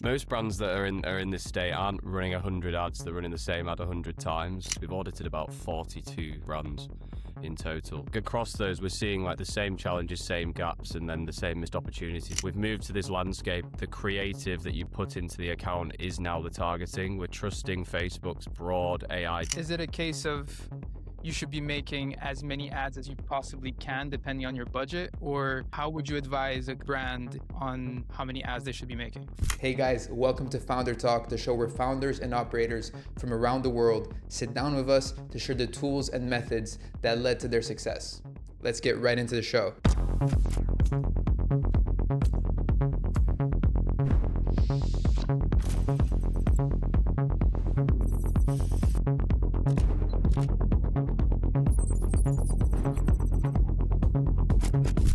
Most brands that are in this state aren't running 100 ads, they're running the same ad 100 times. We've audited about 42 brands in total. Across those, we're seeing like the same challenges, same gaps, and then the same missed opportunities. We've moved to this landscape. The creative that you put into the account is now the targeting. We're trusting Facebook's broad AI. Is it a case of you should be making as many ads as you possibly can depending on your budget? Or how would you advise a brand on how many ads they should be making? Hey guys, welcome to Founder Talk, the show where founders and operators from around the world sit down with us to share the tools and methods that led to their success. Let's get right into the show.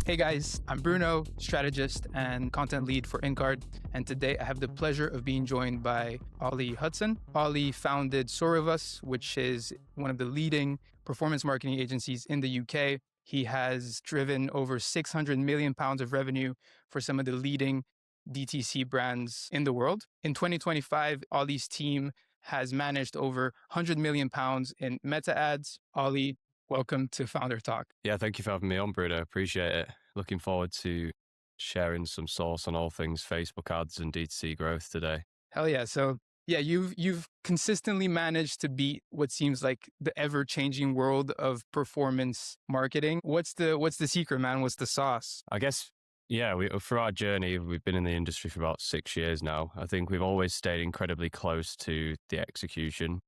Hey guys, I'm Bruno, strategist and content lead for Incard, and today I have the pleasure of being joined by Olly Hudson. Olly founded Soar With Us, which is one of the leading performance marketing agencies in the UK. He has driven over £600 million of revenue for some of the leading DTC brands in the world. In 2025, Olly's team has managed over £100 million in meta ads. Olly, welcome to Founder Talk. Yeah, thank you for having me on, Bruno. Appreciate it. Looking forward to sharing some source on all things Facebook ads and D2C growth today. Hell yeah. So yeah, you've consistently managed to beat what seems like the ever-changing world of performance marketing. What's the secret, man? What's the sauce? I guess, yeah, through our journey, we've been in the industry for about 6 years now. I think we've always stayed incredibly close to the execution.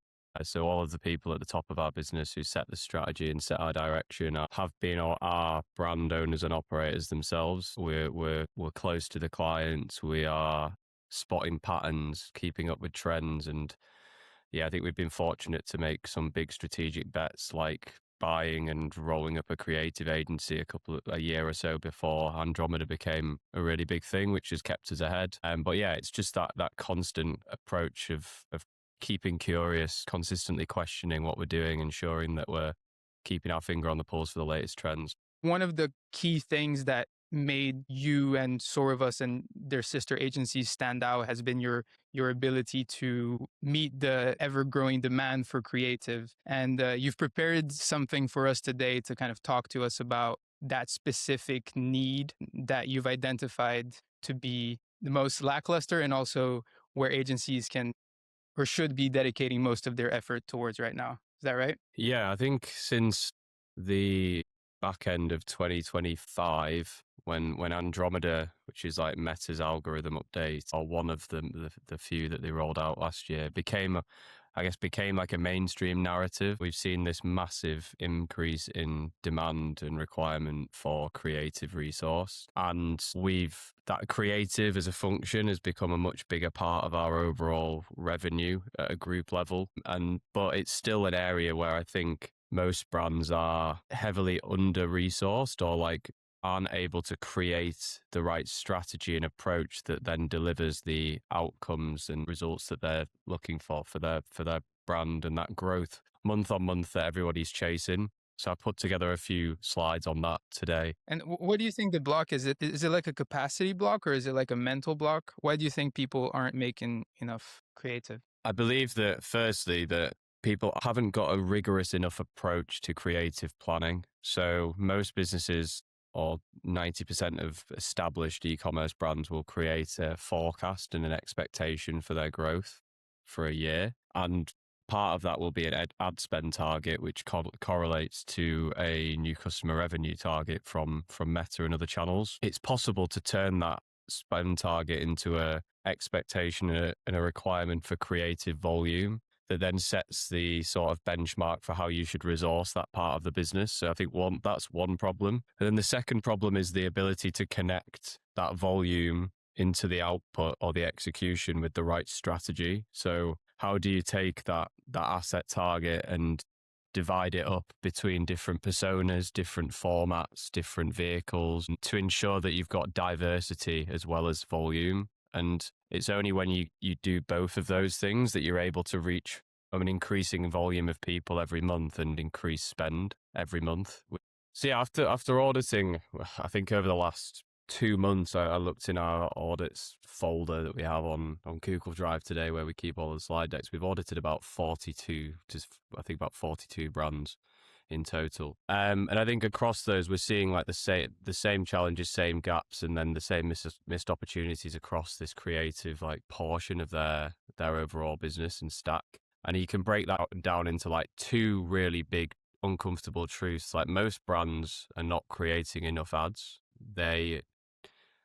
So all of the people at the top of our business who set the strategy and set our direction have been our brand owners and operators themselves. We're close to the clients. We are spotting patterns, keeping up with trends. And yeah, I think we've been fortunate to make some big strategic bets like buying and rolling up a creative agency a year or so before Andromeda became a really big thing, which has kept us ahead. But yeah, it's just that constant approach of keeping curious, consistently questioning what we're doing, ensuring that we're keeping our finger on the pulse for the latest trends. One of the key things that made you and Soar With Us and their sister agencies stand out has been your ability to meet the ever-growing demand for creative. And you've prepared something for us today to kind of talk to us about that specific need that you've identified to be the most lackluster and also where agencies can or should be dedicating most of their effort towards right now. Is that right? Yeah, I think since the back end of 2025, when Andromeda, which is like Meta's algorithm update, or one of the few that they rolled out last year, became like a mainstream narrative. We've seen this massive increase in demand and requirement for creative resource. And that creative as a function has become a much bigger part of our overall revenue at a group level. But it's still an area where I think most brands are heavily under-resourced or like aren't able to create the right strategy and approach that then delivers the outcomes and results that they're looking for their brand and that growth month on month that everybody's chasing. So I put together a few slides on that today. And what do you think the block is? Is it like a capacity block or is it like a mental block? Why do you think people aren't making enough creative? I believe that firstly that people haven't got a rigorous enough approach to creative planning. So most businesses, or 90% of established e-commerce brands, will create a forecast and an expectation for their growth for a year. And part of that will be an ad spend target, which correlates to a new customer revenue target from Meta and other channels. It's possible to turn that spend target into a expectation and a requirement for creative volume that then sets the sort of benchmark for how you should resource that part of the business. So I think that's one problem. And then the second problem is the ability to connect that volume into the output or the execution with the right strategy. So how do you take that asset target and divide it up between different personas, different formats, different vehicles, to ensure that you've got diversity as well as volume? And it's only when you do both of those things that you're able to reach an increasing volume of people every month and increase spend every month. So yeah, after auditing, I think over the last 2 months, I looked in our audits folder that we have on Google Drive today, where we keep all the slide decks. We've audited about 42, I think about 42 brands in total. And I think across those, we're seeing like the same challenges, same gaps, and then the same missed opportunities across this creative like portion of their overall business and stack. And you can break that down into like two really big uncomfortable truths. Like most brands are not creating enough ads. They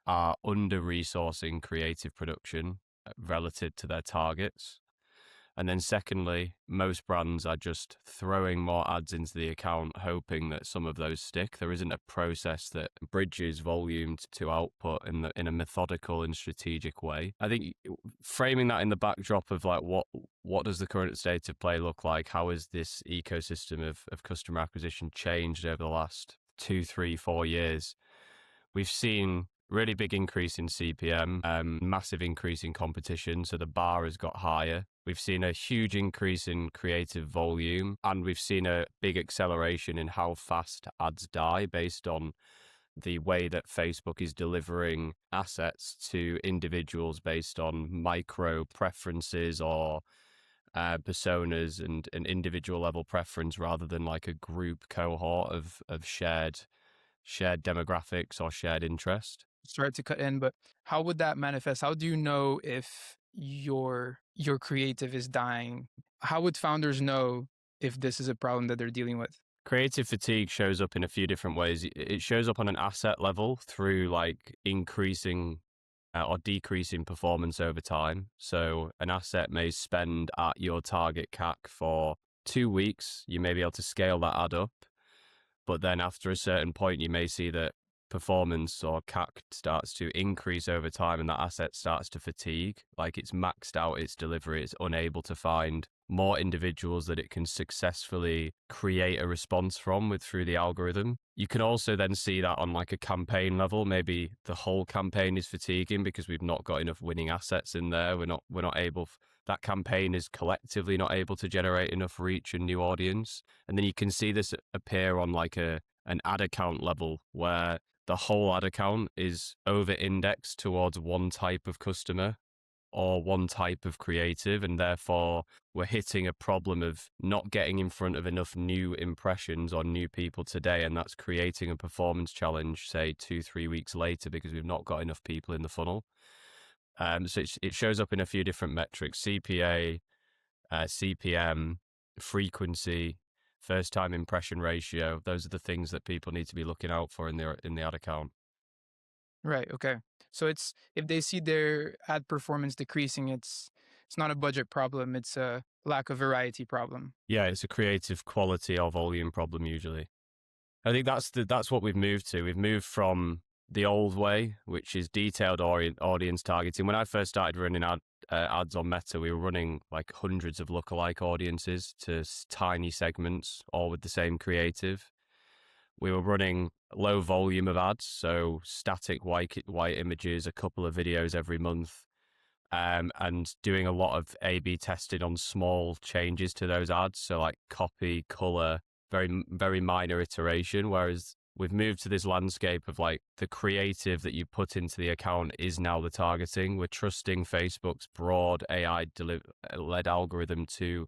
are under resourcing creative production relative to their targets. And then secondly, most brands are just throwing more ads into the account, hoping that some of those stick. There isn't a process that bridges volume to output in a methodical and strategic way. I think framing that in the backdrop of like what does the current state of play look like? How has this ecosystem of customer acquisition changed over the last 2, 3, 4 years? We've seen really big increase in CPM, massive increase in competition. So the bar has got higher. We've seen a huge increase in creative volume, and we've seen a big acceleration in how fast ads die based on the way that Facebook is delivering assets to individuals based on micro preferences or personas and an individual level preference rather than like a group cohort of shared demographics or shared interest. Sorry to cut in, but how would that manifest? How do you know if your creative is dying? How would founders know if this is a problem that they're dealing with? Creative fatigue shows up in a few different ways. It shows up on an asset level through like increasing or decreasing performance over time. So an asset may spend at your target CAC for 2 weeks. You may be able to scale that ad up, but then after a certain point, you may see that performance or CAC starts to increase over time and that asset starts to fatigue. Like it's maxed out its delivery. It's unable to find more individuals that it can successfully create a response from through the algorithm. You can also then see that on like a campaign level. Maybe the whole campaign is fatiguing because we've not got enough winning assets in there. We're not able, that campaign is collectively not able to generate enough reach and new audience. And then you can see this appear on like an ad account level where the whole ad account is over indexed towards one type of customer or one type of creative, and therefore we're hitting a problem of not getting in front of enough new impressions or new people today, and that's creating a performance challenge, say 2-3 weeks later, because we've not got enough people in the funnel. So it shows up in a few different metrics: CPA, CPM, frequency, first time impression ratio. Those are the things that people need to be looking out for in the ad account. Right. Okay. So it's if they see their ad performance decreasing, it's not a budget problem. It's a lack of variety problem. Yeah, it's a creative quality or volume problem usually. I think that's what we've moved to. We've moved from the old way, which is detailed audience targeting. When I first started running ads on Meta, we were running like hundreds of lookalike audiences to tiny segments, all with the same creative. We were running low volume of ads, so static white images, a couple of videos every month, and doing a lot of A/B testing on small changes to those ads, so like copy, color, very very minor iteration. Whereas we've moved to this landscape of like the creative that you put into the account is now the targeting. We're trusting Facebook's broad AI led algorithm to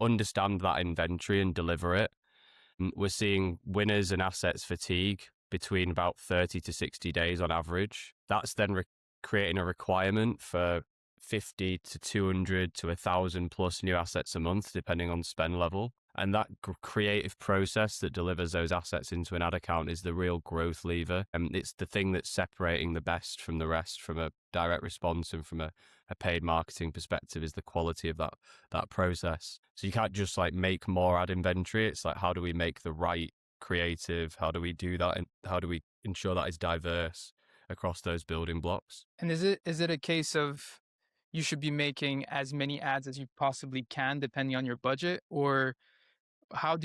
understand that inventory and deliver it. We're seeing winners and assets fatigue between about 30 to 60 days on average. That's then creating a requirement for 50 to 200 to 1,000 plus new assets a month, depending on spend level. And that creative process that delivers those assets into an ad account is the real growth lever. And it's the thing that's separating the best from the rest from a direct response and from a paid marketing perspective is the quality of that process. So you can't just like make more ad inventory. It's like, how do we make the right creative? How do we do that? And how do we ensure that is diverse across those building blocks? And is it a case of you should be making as many ads as you possibly can, depending on your budget, or how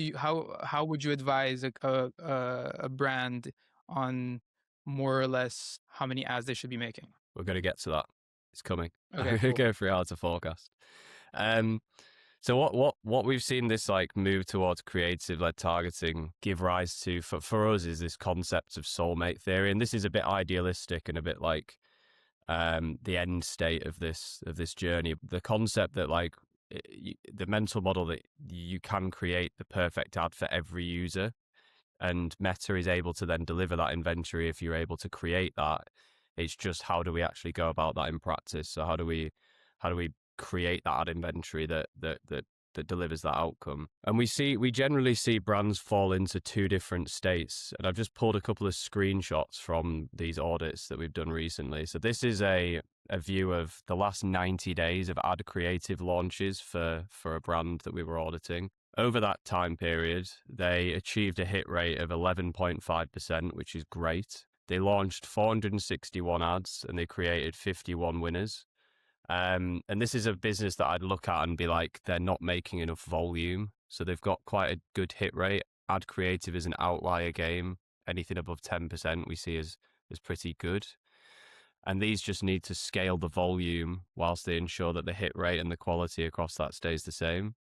would you advise a brand on more or less how many ads they should be making? We're going to get to that. It's coming. Okay, We're going to cool. go through how to forecast. So what we've seen this like move towards creative led targeting give rise to for us is this concept of soulmate theory, and this is a bit idealistic and a bit like the end state of this journey. The concept that like the mental model that you can create the perfect ad for every user, and Meta is able to then deliver that inventory if you're able to create that. It's just how do we actually go about that in practice? So how do we create that ad inventory that delivers that outcome? And we generally see brands fall into two different states. And I've just pulled a couple of screenshots from these audits that we've done recently. So this is a view of the last 90 days of ad creative launches for a brand that we were auditing. Over that time period, they achieved a hit rate of 11.5%, which is great. They launched 461 ads and they created 51 winners. And this is a business that I'd look at and be like, they're not making enough volume. So they've got quite a good hit rate. Ad creative is an outlier game. Anything above 10% we see as pretty good. And these just need to scale the volume whilst they ensure that the hit rate and the quality across that stays the same.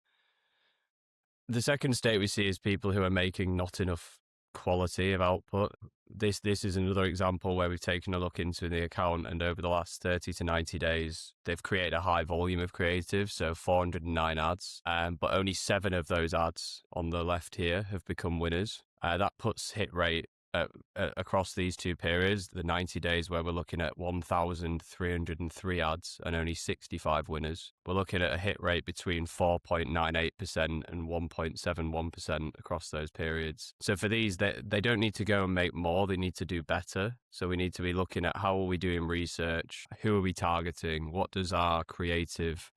The second state we see is people who are making not enough quality of output. This is another example where we've taken a look into the account, and over the last 30 to 90 days, they've created a high volume of creative, so 409 ads, but only 7 of those ads on the left here have become winners. That puts hit rate across these two periods, the 90 days where we're looking at 1,303 ads and only 65 winners. We're looking at a hit rate between 4.98% and 1.71% across those periods. So for these, they don't need to go and make more, they need to do better. So we need to be looking at how are we doing research, who are we targeting, what does our creative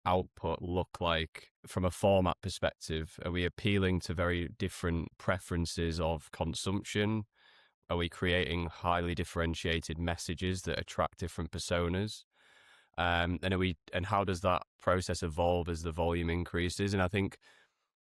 output look like from a format perspective? Are we appealing to very different preferences of consumption? Are we creating highly differentiated messages that attract different personas? And how does that process evolve as the volume increases? And I think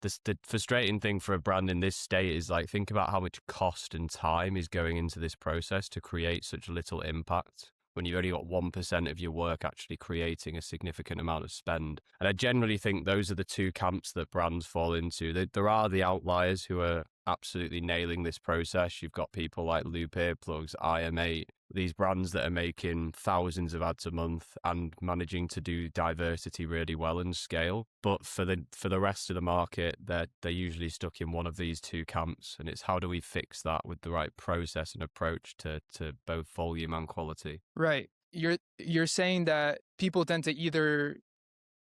the frustrating thing for a brand in this state is like, think about how much cost and time is going into this process to create such little impact, when you've only got 1% of your work actually creating a significant amount of spend. And I generally think those are the two camps that brands fall into. There are the outliers who are absolutely nailing this process. You've got people like Loop Earplugs, IM8, these brands that are making thousands of ads a month and managing to do diversity really well and scale. But for the rest of the market, they're usually stuck in one of these two camps. And it's how do we fix that with the right process and approach to both volume and quality. Right. You're saying that people tend to either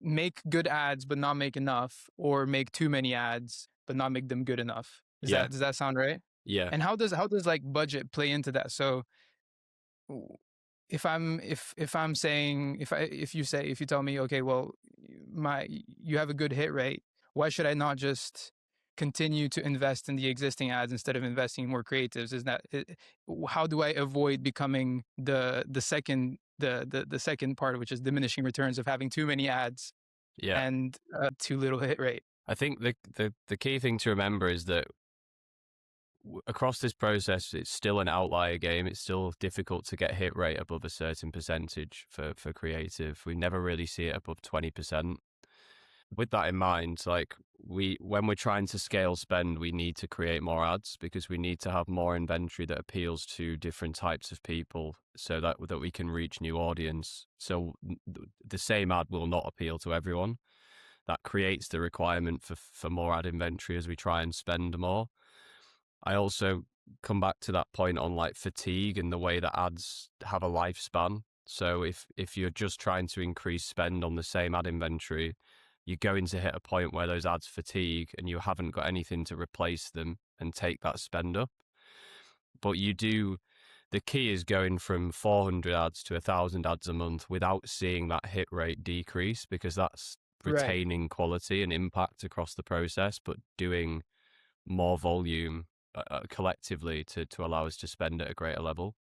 make good ads but not make enough, or make too many ads but not make them good enough. Does that sound right? Yeah. And how does like budget play into that? So if you tell me, okay, well, you have a good hit rate, why should I not just continue to invest in the existing ads instead of investing in more creatives? How do I avoid becoming the second part, which is diminishing returns of having too many ads and too little hit rate? I think the key thing to remember is that across this process, it's still an outlier game. It's still difficult to get hit rate above a certain percentage for creative. We never really see it above 20%. With that in mind, like when we're trying to scale spend, we need to create more ads because we need to have more inventory that appeals to different types of people so that we can reach new audience. So the same ad will not appeal to everyone. That creates the requirement for more ad inventory as we try and spend more. I also come back to that point on like fatigue and the way that ads have a lifespan. So if you're just trying to increase spend on the same ad inventory, you're going to hit a point where those ads fatigue and you haven't got anything to replace them and take that spend up. But the key is going from 400 ads to 1,000 ads a month without seeing that hit rate decrease, because that's retaining quality and impact across the process, but doing more volume collectively to allow us to spend at a greater level.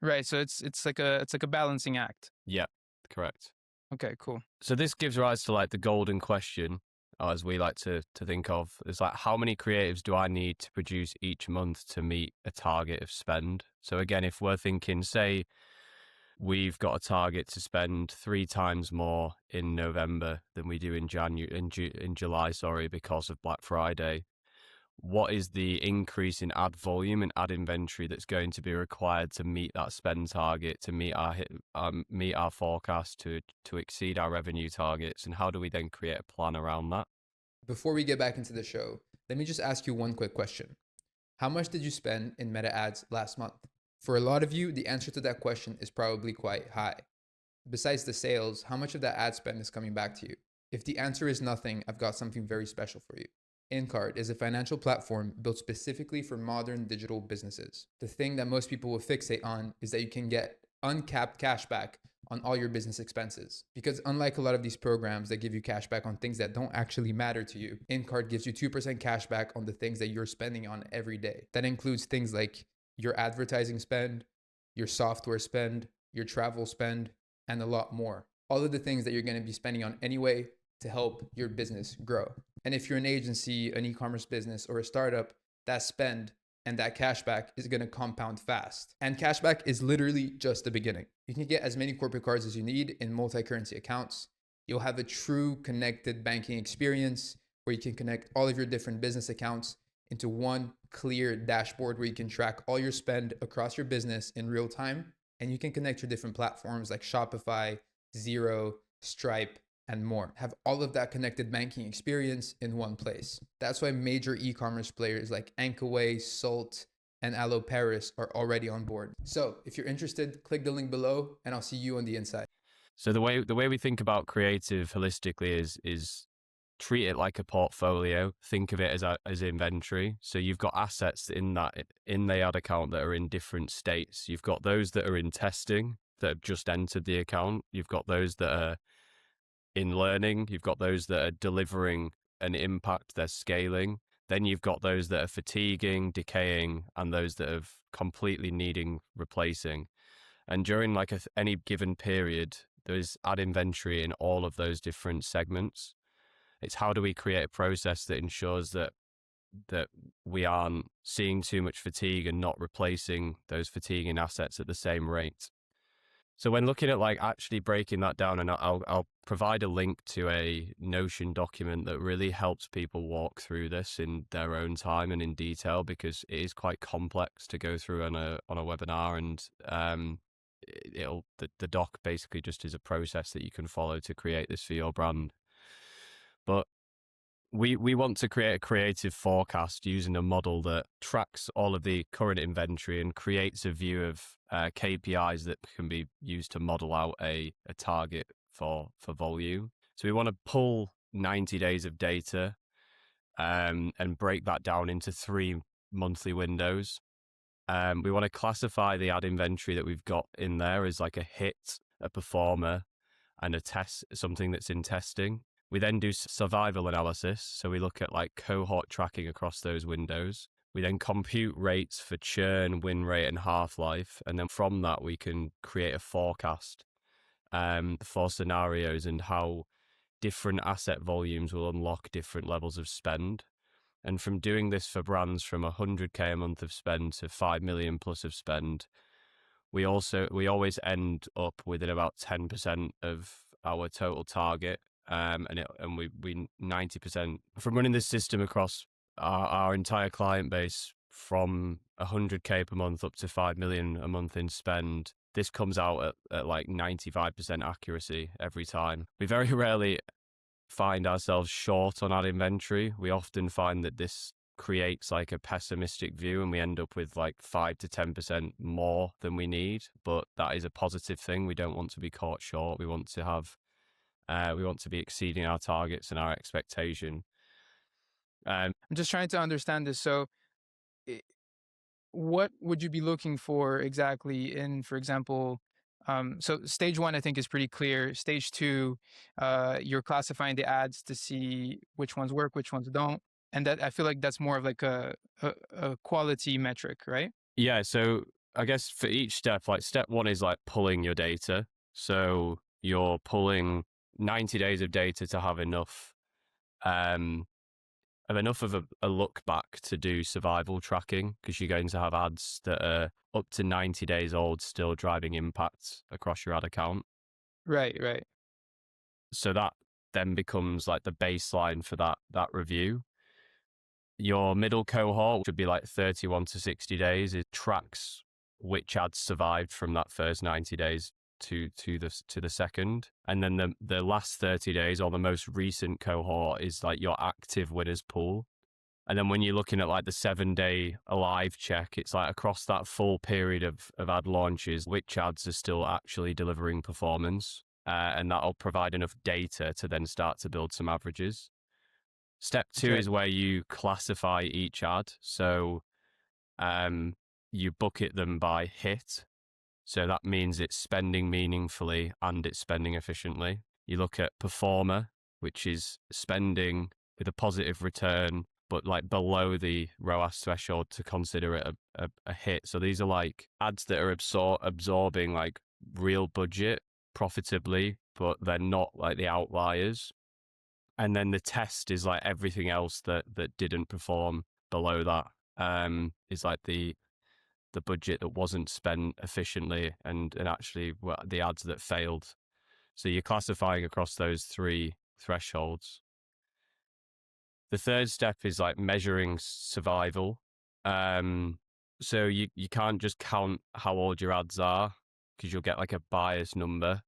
Right. So it's like a balancing act. Yeah, correct. Okay, cool. So this gives rise to like the golden question, as we like to think of, is like, how many creatives do I need to produce each month to meet a target of spend? So again, if we're thinking, say we've got a target to spend 3 times more in November than we do in July, because of Black Friday. What is the increase in ad volume and ad inventory that's going to be required to meet that spend target, to meet our forecast, to exceed our revenue targets, and how do we then create a plan around that? Before we get back into the show, let me just ask you one quick question. How much did you spend in meta ads last month? For a lot of you, the answer to that question is probably quite high. Besides the sales, how much of that ad spend is coming back to you? If the answer is nothing, I've got something very special for you. Incard is a financial platform built specifically for modern digital businesses. The thing that most people will fixate on is that you can get uncapped cashback on all your business expenses. Because unlike a lot of these programs that give you cashback on things that don't actually matter to you, Incard gives you 2% cashback on the things that you're spending on every day. That includes things like your advertising spend, your software spend, your travel spend, and a lot more. All of the things that you're going to be spending on anyway to help your business grow. And if you're an agency, an e-commerce business, or a startup, that spend and that cashback is going to compound fast. And cashback is literally just the beginning. You can get as many corporate cards as you need in multi-currency accounts. You'll have a true connected banking experience where you can connect all of your different business accounts into one clear dashboard where you can track all your spend across your business in real time. And you can connect your different platforms like Shopify, Xero, Stripe, and more. Have all of that connected banking experience in one place. That's why major e-commerce players like Ankaway, Salt, and Allo Paris are already on board. So if you're interested, click the link below and I'll see you on the inside. So the way we think about creative holistically is treat it like a portfolio. Think of it as inventory. So you've got assets in the ad account that are in different states. You've got those that are in testing that have just entered the account. You've got those that are in learning. You've got those that are delivering an impact, they're scaling. Then you've got those that are fatiguing, decaying, and those that are completely needing replacing. And during any given period, there's ad inventory in all of those different segments. It's how do we create a process that ensures that we aren't seeing too much fatigue and not replacing those fatiguing assets at the same rate. So when looking at actually breaking that down, and I'll provide a link to a Notion document that really helps people walk through this in their own time and in detail, because it is quite complex to go through on a webinar, and the doc basically just is a process that you can follow to create this for your brand. But we want to create a creative forecast using a model that tracks all of the current inventory and creates a view of KPIs that can be used to model out a target for volume. So we want to pull 90 days of data and break that down into 3 monthly windows. We want to classify the ad inventory that we've got in there as like a hit, a performer, and a test, something that's in testing. We then do survival analysis. So we look at cohort tracking across those windows. We then compute rates for churn, win rate, and half-life. And then from that, we can create a forecast for scenarios and how different asset volumes will unlock different levels of spend. And from doing this for brands from 100K a month of spend to 5 million plus of spend, we always end up within about 10% of our total target. And we 90% from running this system across our entire client base from 100K per month up to 5 million a month in spend. This comes out at 95% accuracy every time. We very rarely find ourselves short on ad inventory. We often find that this creates a pessimistic view and we end up with 5 to 10% more than we need. But that is a positive thing. We don't want to be caught short. We want to be exceeding our targets and our expectation. I'm just trying to understand this. So what would you be looking for exactly in, for example, so stage 1, I think, is pretty clear. Stage 2, you're classifying the ads to see which ones work, which ones don't. And that, I feel like that's more of a quality metric, right? Yeah. So I guess for each step, step 1 is pulling your data. So you're pulling 90 days of data to have enough enough of a look back to do survival tracking, because you're going to have ads that are up to 90 days old still driving impact across your ad account. Right, right. So that then becomes like the baseline for that review. Your middle cohort should be like 31 to 60 days. It tracks which ads survived from that first 90 days to the second. And then the last 30 days, or the most recent cohort, is like your active winners pool. And then when you're looking at like the 7-day alive check, it's like across that full period of ad launches, which ads are still actually delivering performance. And that'll provide enough data to then start to build some averages. Step 2 Okay. is where you classify each ad. So you bucket them by hit. So that means it's spending meaningfully and it's spending efficiently. You look at performer, which is spending with a positive return, but like below the ROAS threshold to consider it a hit. So these are like ads that are absorbing like real budget profitably, but they're not like the outliers. And then the test is like everything else that didn't perform below that, is like the budget that wasn't spent efficiently and actually the ads that failed. So you're classifying across those 3 thresholds. The third step is like measuring survival. So you can't just count how old your ads are, because you'll get like a biased number.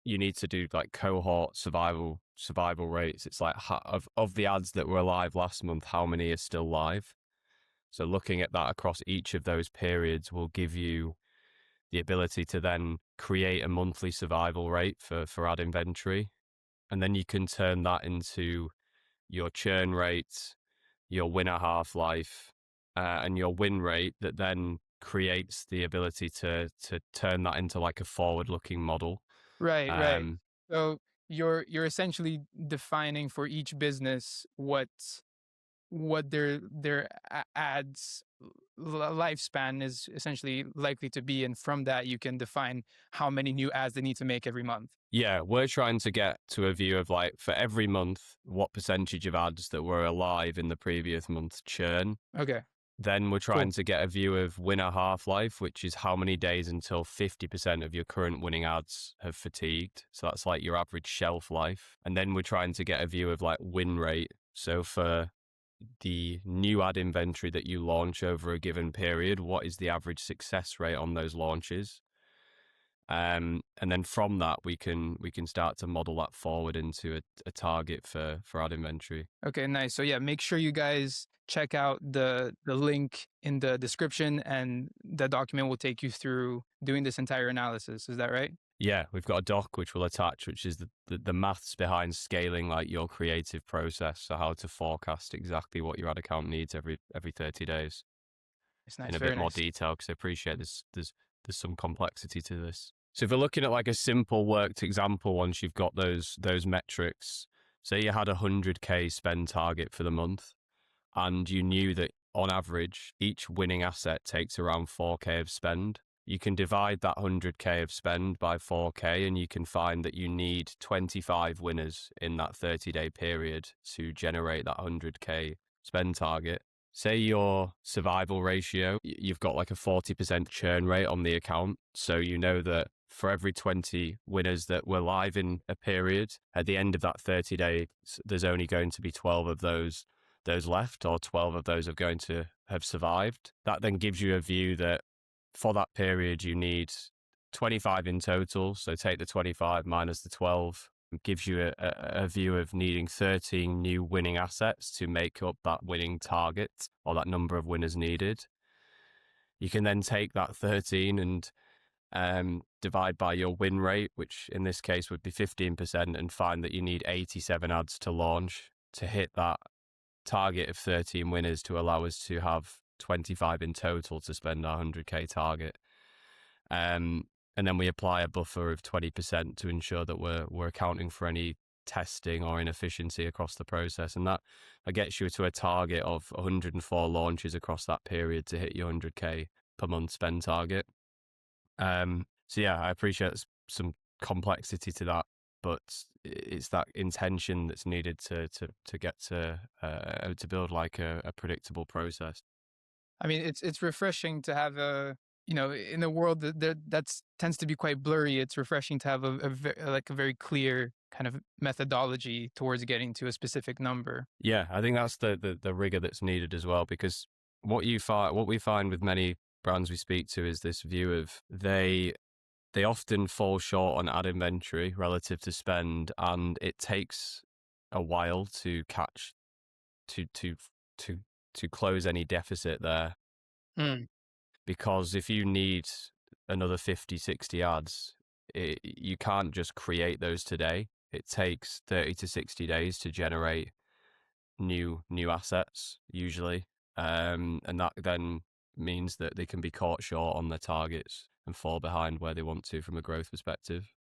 You need to do like cohort survival rates. It's like of the ads that were live last month, how many are still live? So looking at that across each of those periods will give you the ability to then create a monthly survival rate for ad inventory. And then you can turn that into your churn rate, your winner half-life, and your win rate, that then creates the ability to turn that into like a forward-looking model. Right, right. So you're essentially defining for each business what their ads lifespan is essentially likely to be, and from that you can define how many new ads they need to make every month. Yeah, we're trying to get to a view of like for every month, what percentage of ads that were alive in the previous month churn. Okay. Then we're trying to get a view of winner half-life, which is how many days until 50% of your current winning ads have fatigued. So that's like your average shelf life. And then we're trying to get a view of like win rate. So for the new ad inventory that you launch over a given period, what is the average success rate on those launches? And then from that, we can start to model that forward into a target for ad inventory. Okay, nice. So yeah, make sure you guys check out the link in the description, and the document will take you through doing this entire analysis. Is that right? Yeah, we've got a doc which we'll attach, which is the maths behind scaling like your creative process. So how to forecast exactly what your ad account needs every 30 days. It's nice. In a Very bit more nice. detail, because I appreciate there's some complexity to this. So if we're looking at like a simple worked example, once you've got those metrics, say you had 100K spend target for the month, and you knew that on average, each winning asset takes around 4K of spend. You can divide that 100K of spend by 4K, and you can find that you need 25 winners in that 30-day period to generate that 100K spend target. Say your survival ratio, you've got like a 40% churn rate on the account. So you know that for every 20 winners that were live in a period, at the end of that 30 days, there's only going to be 12 of those left, or 12 of those are going to have survived. That then gives you a view that for that period, you need 25 in total. So take the 25 minus the 12. Gives you a view of needing 13 new winning assets to make up that winning target, or that number of winners needed. You can then take that 13 and divide by your win rate, which in this case would be 15%, and find that you need 87 ads to launch to hit that target of 13 winners to allow us to have 25 in total to spend our 100K target. And then we apply a buffer of 20% to ensure that we're accounting for any testing or inefficiency across the process. And that gets you to a target of 104 launches across that period to hit your 100K per month spend target. So yeah, I appreciate some complexity to that. but it's that intention that's needed to get to build like a predictable process. I mean, it's refreshing to have in a world that tends to be quite blurry. It's refreshing to have a very clear kind of methodology towards getting to a specific number. Yeah, I think that's the rigor that's needed as well, because what we find with many brands we speak to is this view of they often fall short on ad inventory relative to spend, and it takes a while to catch to close any deficit there. Mm. Because if you need another 50, 60 ads, you can't just create those today. It takes 30 to 60 days to generate new assets usually. And that then means that they can be caught short on their targets and fall behind where they want to from a growth perspective.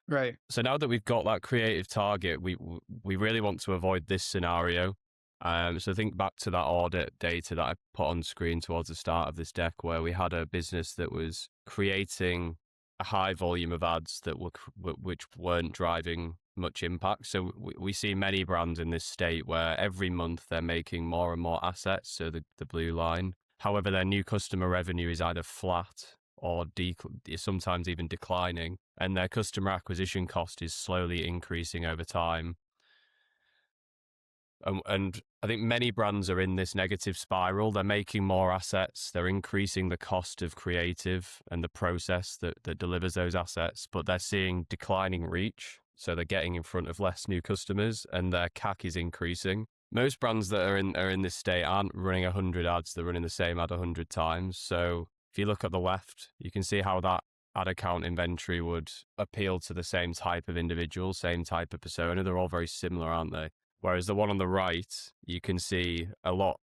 Right. So now that we've got that creative target, we really want to avoid this scenario. So think back to that audit data that I put on screen towards the start of this deck, where we had a business that was creating a high volume of ads which weren't driving much impact. So we see many brands in this state where every month they're making more and more assets, so the blue line. However, their new customer revenue is either flat or sometimes even declining, and their customer acquisition cost is slowly increasing over time. And I think many brands are in this negative spiral. They're making more assets, they're increasing the cost of creative and the process that delivers those assets, but they're seeing declining reach. So they're getting in front of less new customers, and their CAC is increasing. Most brands that are in this state aren't running 100 ads, they're running the same ad 100 times. So if you look at the left, you can see how that ad account inventory would appeal to the same type of individual, same type of persona. They're all very similar, aren't they? Whereas the one on the right, you can see a lot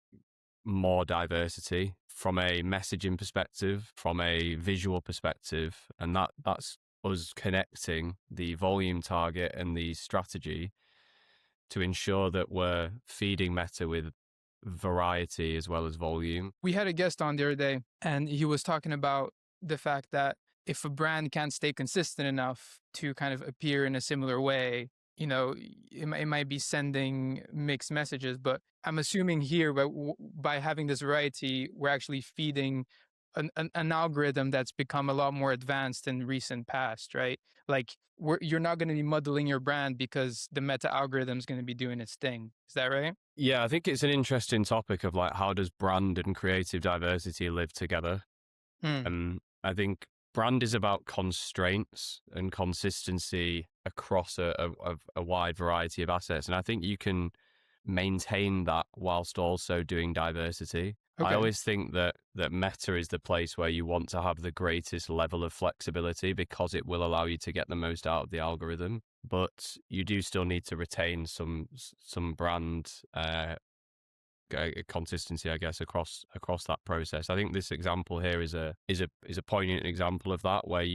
more diversity from a messaging perspective, from a visual perspective, and that's us connecting the volume target and the strategy to ensure that we're feeding Meta with variety as well as volume. We had a guest on the other day, and he was talking about the fact that if a brand can't stay consistent enough to kind of appear in a similar way, it might be sending mixed messages. But I'm assuming here, by having this variety, we're actually feeding an algorithm that's become a lot more advanced in recent past, right? Like you're not going to be muddling your brand because the Meta algorithm is going to be doing its thing. Is that right? Yeah, I think it's an interesting topic of like, how does brand and creative diversity live together? I think brand is about constraints and consistency across a wide variety of assets. And I think you can maintain that whilst also doing diversity. Okay. I always think that Meta is the place where you want to have the greatest level of flexibility, because it will allow you to get the most out of the algorithm. But you do still need to retain some brand consistency, I guess, across that process. I think this example here is a poignant example of that, where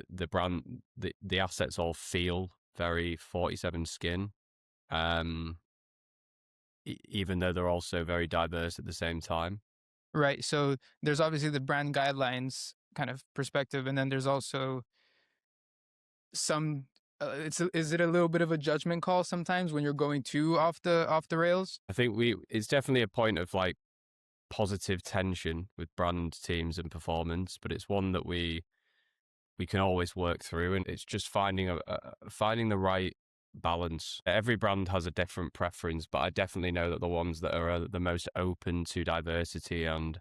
the brand, the assets all feel very 47 skin, even though they're also very diverse at the same time. Right. So there's obviously the brand guidelines kind of perspective, and then there's also some. Is it a little bit of a judgment call sometimes when you're going too off the rails? I think it's definitely a point of like positive tension with brand teams and performance, but it's one that we can always work through, and it's just finding the right balance. Every brand has a different preference, but I definitely know that the ones that are the most open to diversity and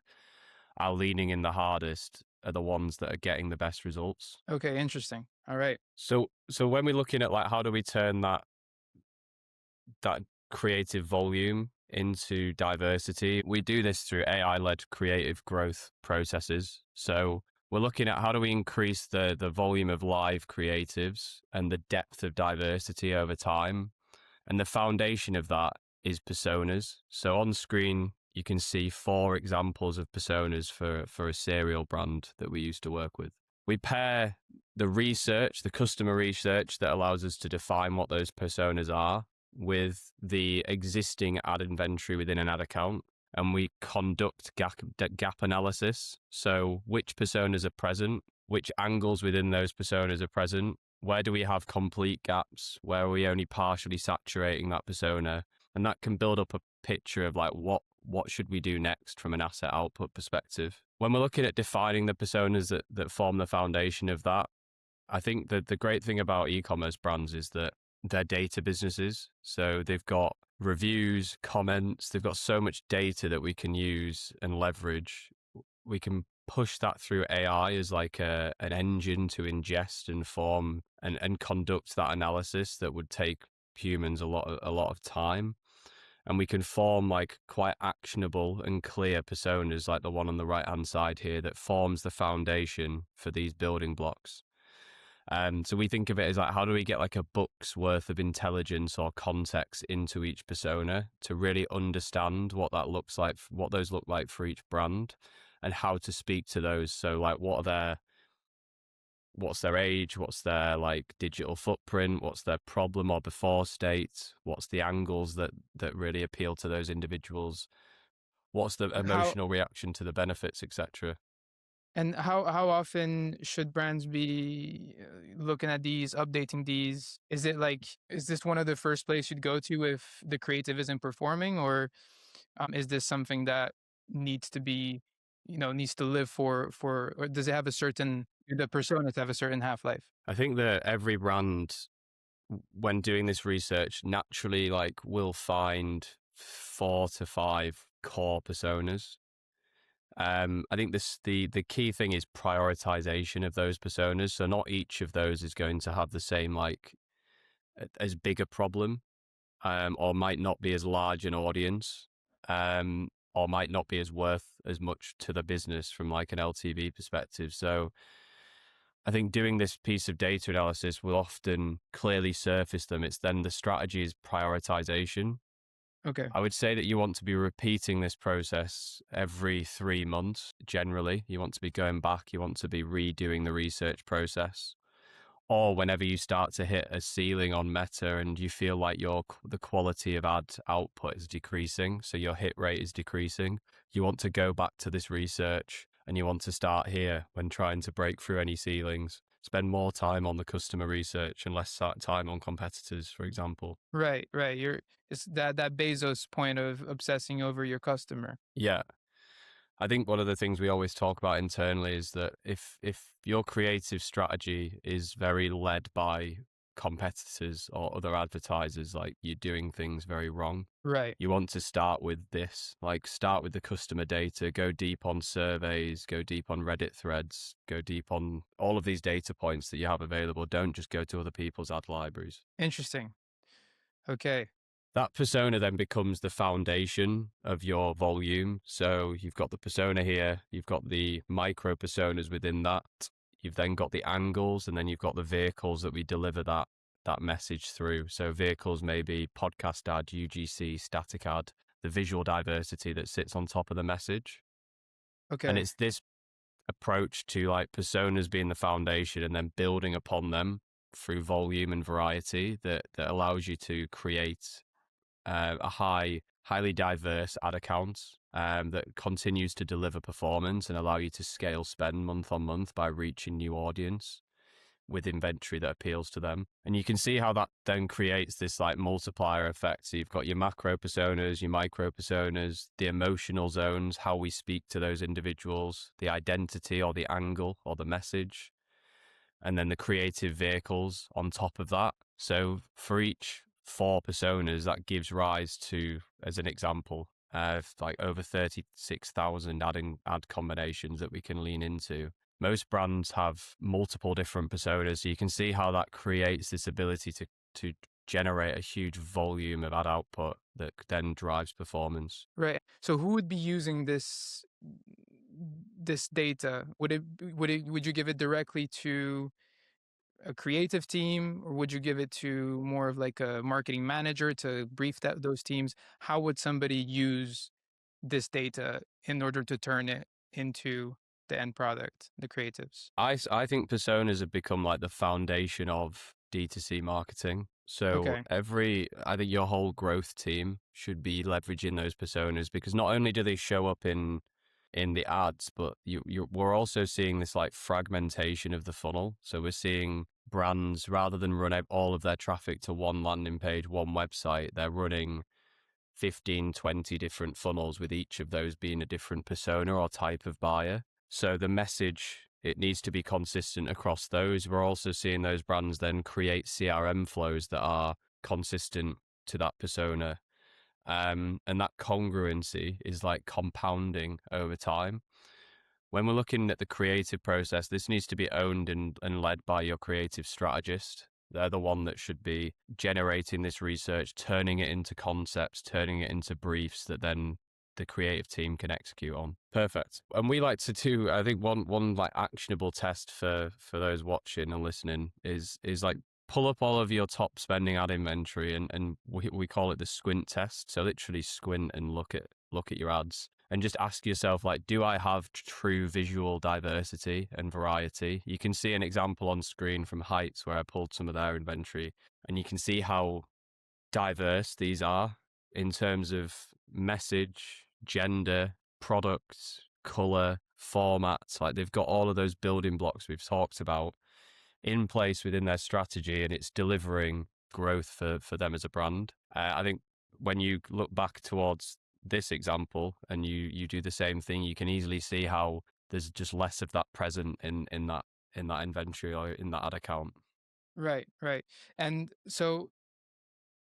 are leaning in the hardest are the ones that are getting the best results. Okay, interesting. All right. So when we're looking at like, how do we turn that creative volume into diversity, we do this through AI-led creative growth processes. So we're looking at how do we increase the volume of live creatives and the depth of diversity over time. And the foundation of that is personas. So on screen, you can see 4 examples of personas for a cereal brand that we used to work with. We pair the customer research that allows us to define what those personas are with the existing ad inventory within an ad account, and we conduct gap analysis. So which personas are present, which angles within those personas are present, Where do we have complete gaps? Where are we only partially saturating that persona? And that can build up a picture of like what should we do next from an asset output perspective. When we're looking at defining the personas that form the foundation of that, I think that the great thing about e-commerce brands is that they're data businesses. So they've got reviews, comments, they've got so much data that we can use and leverage. We can push that through AI as like an engine to ingest and form and conduct that analysis that would take humans a lot of time. And we can form like quite actionable and clear personas like the one on the right hand side here that forms the foundation for these building blocks. So we think of it as like, how do we get like a book's worth of intelligence or context into each persona to really understand what that looks like, what those look like for each brand, and how to speak to those. So like, what's their age? What's their like digital footprint? What's their problem or before state? What's the angles that really appeal to those individuals? What's the emotional reaction to the benefits, etc.? And how often should brands be looking at these, updating these? Is this one of the first place you'd go to if the creative isn't performing, or is this something that needs to be, needs to live or does it have the personas have a certain half-life? I think that every brand, when doing this research, naturally like will find 4 to 5 core personas. I think the key thing is prioritization of those personas. So not each of those is going to have the same like as big a problem, or might not be as large an audience, or might not be as worth as much to the business from like an LTV perspective. So I think doing this piece of data analysis will often clearly surface them. It's then the strategy is prioritization. Okay. I would say that you want to be repeating this process every 3 months. Generally, you want to be going back, you want to be redoing the research process. Or whenever you start to hit a ceiling on Meta and you feel like the quality of ad output is decreasing, so your hit rate is decreasing, you want to go back to this research and you want to start here when trying to break through any ceilings. Spend more time on the customer research and less time on competitors, for example. Right. It's that Bezos point of obsessing over your customer. Yeah. I think one of the things we always talk about internally is that if your creative strategy is very led by competitors or other advertisers, like you're doing things very wrong. Right. You want to start with this, like start with the customer data, go deep on surveys, go deep on Reddit threads, go deep on all of these data points that you have available. Don't just go to other people's ad libraries. Interesting. Okay. That persona then becomes the foundation of your volume. So you've got the persona here, you've got the micro personas within that, you've then got the angles, and then you've got the vehicles that we deliver that message through. So vehicles may be podcast ad, UGC, static ad, the visual diversity that sits on top of the message. Okay. And it's this approach to like personas being the foundation and then building upon them through volume and variety that allows you to create a highly diverse ad account that continues to deliver performance and allow you to scale spend month on month by reaching new audience with inventory that appeals to them. And you can see how that then creates this like multiplier effect. So you've got your macro personas, your micro personas, the emotional zones, how we speak to those individuals, the identity or the angle or the message, and then the creative vehicles on top of that. So for each 4 personas, that gives rise to, as an example, like over 36,000 ad combinations that we can lean into. Most brands have multiple different personas, so you can see how that creates this ability to generate a huge volume of ad output that then drives performance. Right. So who would be using this data? Would you give it directly to a creative team, or would you give it to more of like a marketing manager to brief those teams? How would somebody use this data in order to turn it into the end product, the creatives? I think personas have become like the foundation of D2C marketing. So Okay. I think your whole growth team should be leveraging those personas, because not only do they show up in the ads, but we're also seeing this like fragmentation of the funnel. So we're seeing brands, rather than run all of their traffic to one landing page, one website, they're running 15, 20 different funnels, with each of those being a different persona or type of buyer. So the message, it needs to be consistent across those. We're also seeing those brands then create CRM flows that are consistent to that persona. And that congruency is like compounding over time. When we're looking at the creative process, this needs to be owned and led by your creative strategist. They're the one that should be generating this research, turning it into concepts, turning it into briefs that then the creative team can execute on. Perfect. And we like to do, I think one like actionable test for those watching and listening is like pull up all of your top spending ad inventory, and we call it the squint test. So literally squint and look at your ads and just ask yourself, like, do I have true visual diversity and variety? You can see an example on screen from Heights where I pulled some of their inventory, and you can see how diverse these are in terms of message, gender, products, color, formats. Like, they've got all of those building blocks we've talked about in place within their strategy, and it's delivering growth for them as a brand. I think when you look back towards this example and you do the same thing, you can easily see how there's just less of that present in that inventory or in that ad account. Right. And so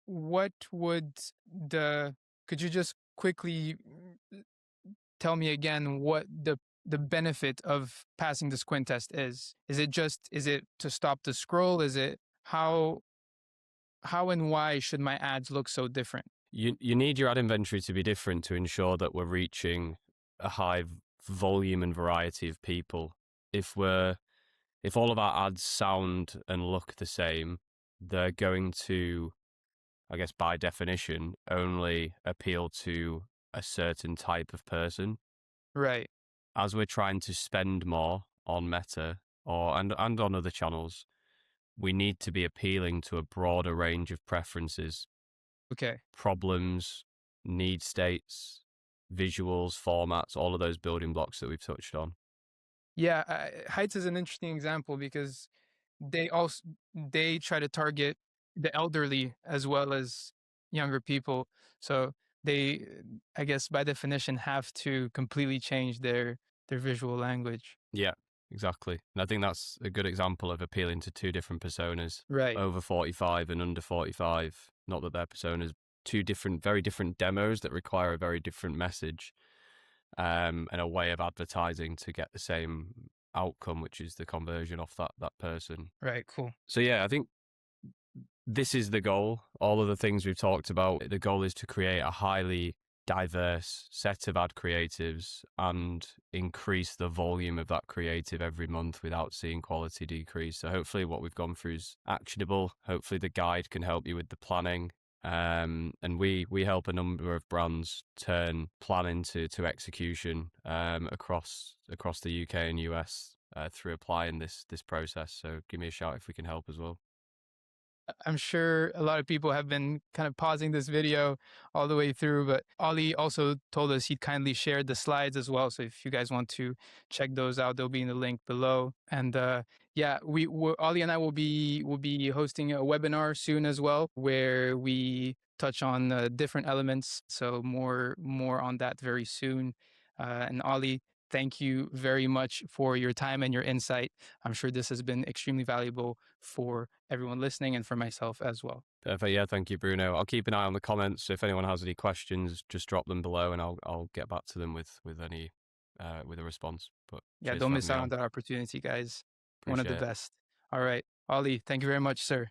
what would could you just quickly tell me again what the benefit of passing the squint test is? Is it to stop the scroll? Is it how and why should my ads look so different? You need your ad inventory to be different to ensure that we're reaching a high volume and variety of people. If all of our ads sound and look the same, they're going to, I guess by definition, only appeal to a certain type of person. Right. As we're trying to spend more on Meta and on other channels, we need to be appealing to a broader range of preferences. Okay. Problems, need states, visuals, formats, all of those building blocks that we've touched on. Yeah, Heights is an interesting example because they try to target the elderly as well as younger people. So they, I guess by definition, have to completely change their visual language. Yeah, exactly. And I think that's a good example of appealing to two different personas. Right. Over 45 and under 45. Not that they're personas, two very different demos that require a very different message, and a way of advertising to get the same outcome, which is the conversion off that person. Right. Cool. So yeah, I think this is the goal. All of the things we've talked about, the goal is to create a highly diverse set of ad creatives and increase the volume of that creative every month without seeing quality decrease. So hopefully what we've gone through is actionable. Hopefully the guide can help you with the planning. And we help a number of brands turn planning to execution across the UK and US through applying this process. So give me a shout if we can help as well. I'm sure a lot of people have been kind of pausing this video all the way through, but Olly also told us he'd kindly shared the slides as well. So if you guys want to check those out, they'll be in the link below. And yeah, Olly and I will be hosting a webinar soon as well, where we touch on different elements. So more on that very soon. And Olly, thank you very much for your time and your insight. I'm sure this has been extremely valuable for everyone listening and for myself as well. Perfect. Yeah, thank you, Bruno. I'll keep an eye on the comments. So if anyone has any questions, just drop them below, and I'll get back to them with any with a response. But yeah, don't miss out on that opportunity, guys. One of the best. All right, Olly, thank you very much, sir.